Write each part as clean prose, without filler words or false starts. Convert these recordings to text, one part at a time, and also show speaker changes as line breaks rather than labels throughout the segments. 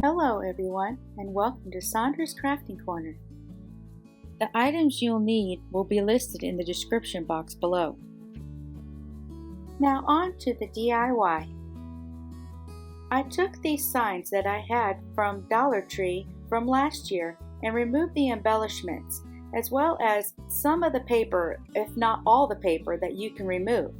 Hello everyone, and welcome to Saunders Crafting Corner. The items you'll need will be listed in the description box below. Now on to the DIY. I took these signs that I had from Dollar Tree from last year and removed the embellishments, as well as some of the paper, if not all the paper, that you can remove.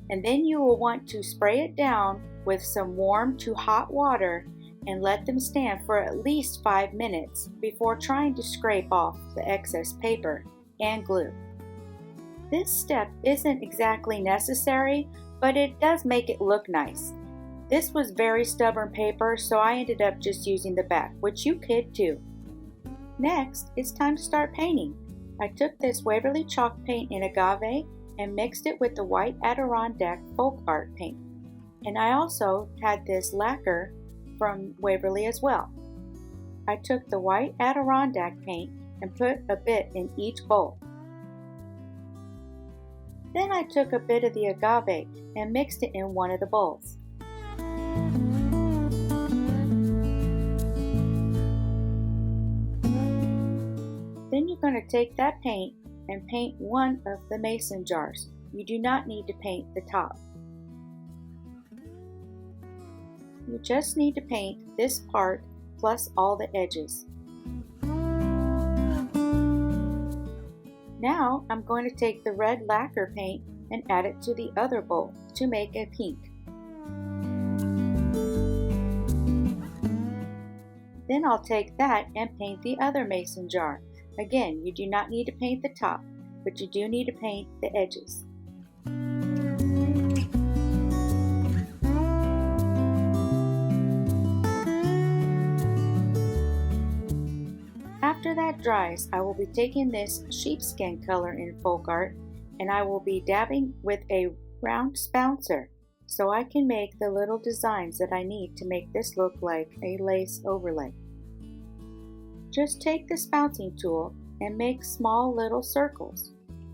And then you will want to spray it down with some warm to hot water and let them stand for at least 5 minutes before trying to scrape off the excess paper and glue. This step isn't exactly necessary, but it does make it look nice. This was very stubborn paper, so I ended up just using the back, which you could too. Next, it's time to start painting. I took this Waverly chalk paint in agave and mixed it with the white Adirondack folk art paint. And I also had this lacquer from Waverly as well. I took the white Adirondack paint and put a bit in each bowl. Then I took a bit of the agave and mixed it in one of the bowls. Then you're going to take that paint and paint one of the mason jars. You do not need to paint the top. You just need to paint this part plus all the edges. Now I'm going to take the red lacquer paint and add it to the other bowl to make a pink. Then I'll take that and paint the other mason jar. Again, you do not need to paint the top, but you do need to paint the edges. After that dries, I will be taking this sheepskin color in folk art and I will be dabbing with a round spouncer so I can make the little designs that I need to make this look like a lace overlay. Just take the spouncing tool and make small little circles,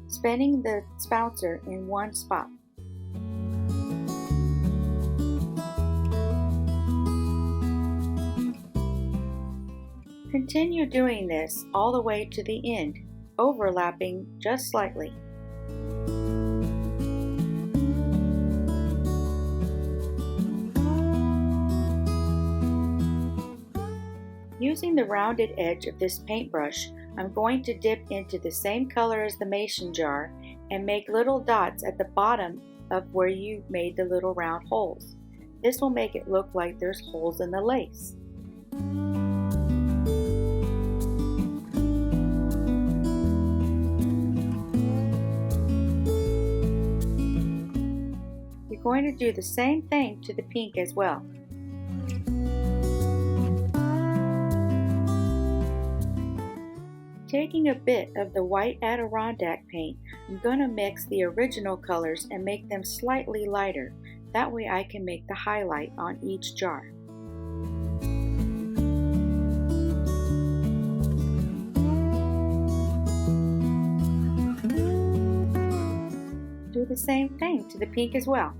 spinning the spouncer in one spot. Continue doing this all the way to the end, overlapping just slightly. Using the rounded edge of this paintbrush, I'm going to dip into the same color as the mason jar and make little dots at the bottom of where you made the little round holes. This will make it look like there's holes in the lace. You're going to do the same thing to the pink as well. Taking a bit of the white Adirondack paint, I'm going to mix the original colors and make them slightly lighter. That way I can make the highlight on each jar. Do the same thing to the pink as well.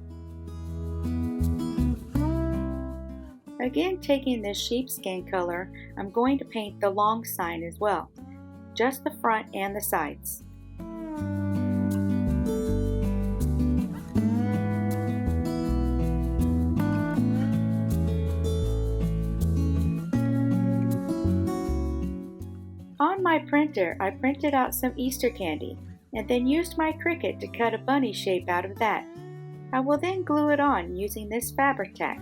Again, taking this sheepskin color, I'm going to paint the long sign as well, just the front and the sides. On my printer, I printed out some Easter candy and then used my Cricut to cut a bunny shape out of that. I will then glue it on using this FabriTac.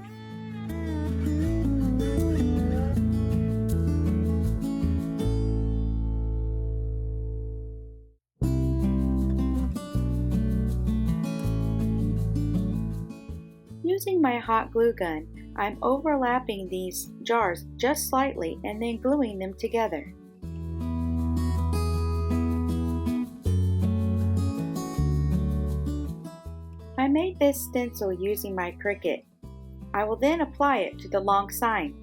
Using my hot glue gun, I'm overlapping these jars just slightly and then gluing them together. I made this stencil using my Cricut. I will then apply it to the long sign.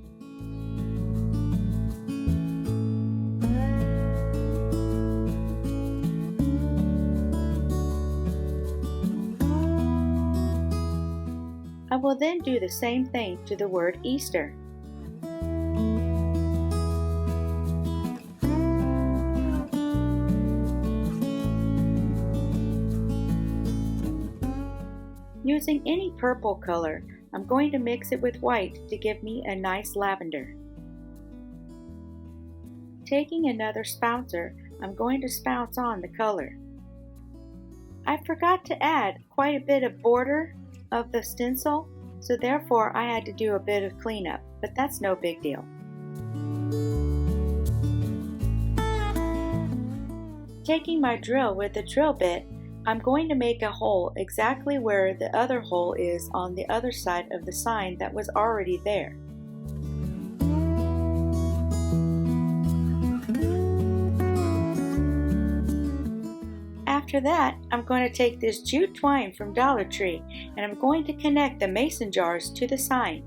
I will then do the same thing to the word Easter. Using any purple color, I'm going to mix it with white to give me a nice lavender. Taking another spouncer, I'm going to spounce on the color. I forgot to add quite a bit of border of the stencil, so therefore I had to do a bit of cleanup, but that's no big deal. Taking my drill with the drill bit, I'm going to make a hole exactly where the other hole is on the other side of the sign that was already there. After that, I'm going to take this jute twine from Dollar Tree and I'm going to connect the mason jars to the sign.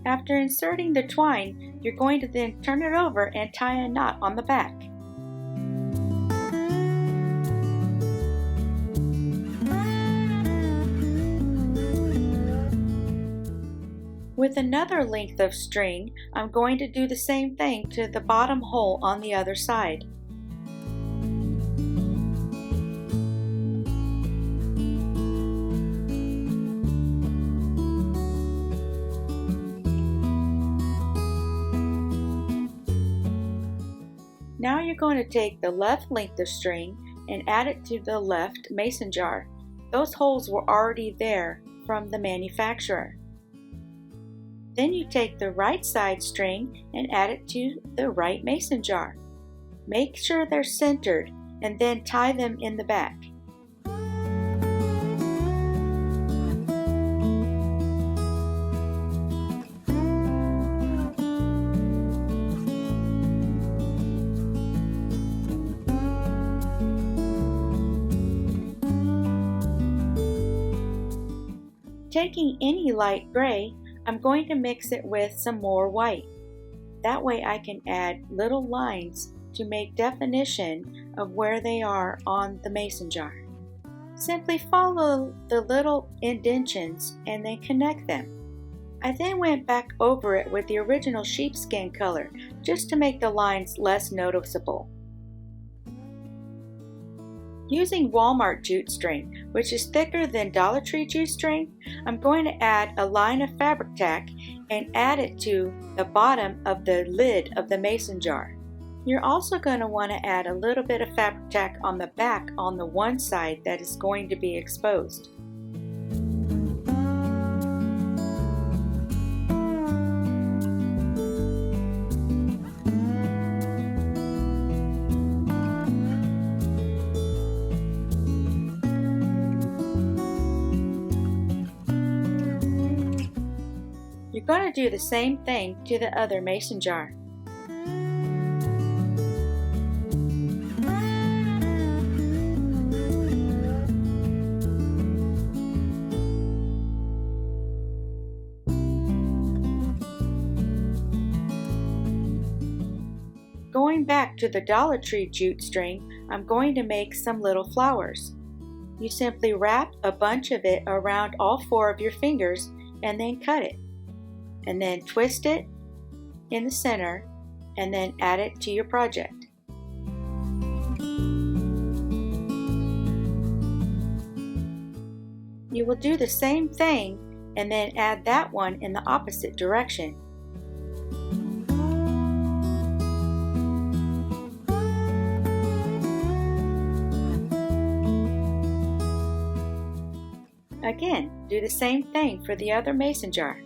After inserting the twine, you're going to then turn it over and tie a knot on the back. With another length of string, I'm going to do the same thing to the bottom hole on the other side. Now you're going to take the left length of string and add it to the left mason jar. Those holes were already there from the manufacturer. Then you take the right side string and add it to the right mason jar. Make sure they're centered and then tie them in the back. Taking any light gray, I'm going to mix it with some more white. That way I can add little lines to make definition of where they are on the mason jar. Simply follow the little indentions and then connect them. I then went back over it with the original sheepskin color just to make the lines less noticeable. Using Walmart jute string, which is thicker than Dollar Tree jute string, I'm going to add a line of FabriTac and add it to the bottom of the lid of the mason jar. You're also going to want to add a little bit of FabriTac on the back on the one side that is going to be exposed. You're going to do the same thing to the other mason jar. Going back to the Dollar Tree jute string, I'm going to make some little flowers. You simply wrap a bunch of it around all four of your fingers and then cut it. And then twist it in the center and then add it to your project. You will do the same thing and then add that one in the opposite direction. Again, do the same thing for the other mason jar.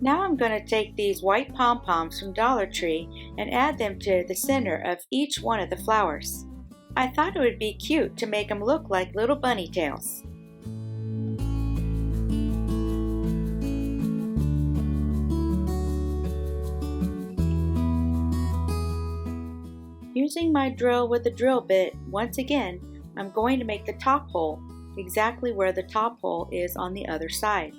Now I'm going to take these white Pom Poms from Dollar Tree and add them to the center of each one of the flowers. I thought it would be cute to make them look like little bunny tails. Using my drill with the drill bit, once again, I'm going to make the top hole exactly where the top hole is on the other side.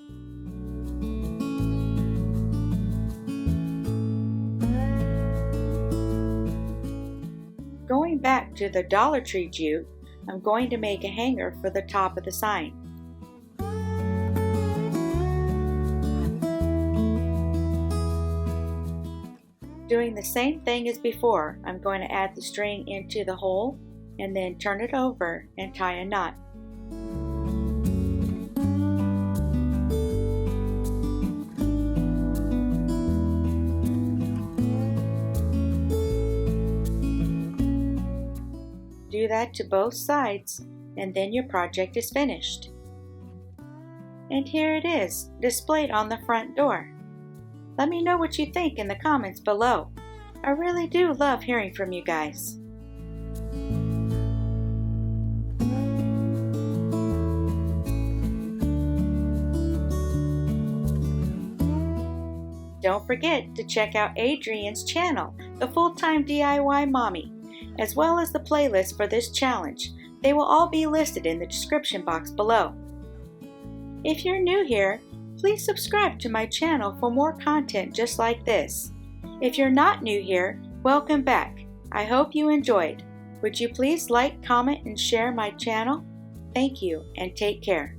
Going back to the Dollar Tree jute, I'm going to make a hanger for the top of the sign. Doing the same thing as before, I'm going to add the string into the hole and then turn it over and tie a knot. Do that to both sides, and then your project is finished. And here it is, displayed on the front door. Let me know what you think in the comments below. I really do love hearing from you guys. Don't forget to check out Adrienne's channel, The Full-Time DIY Mommy, as well as the playlist for this challenge. They will all be listed in the description box below. If you're new here, please subscribe to my channel for more content just like this. If you're not new here, welcome back. I hope you enjoyed. Would you please like, comment, and share my channel? Thank you, and take care.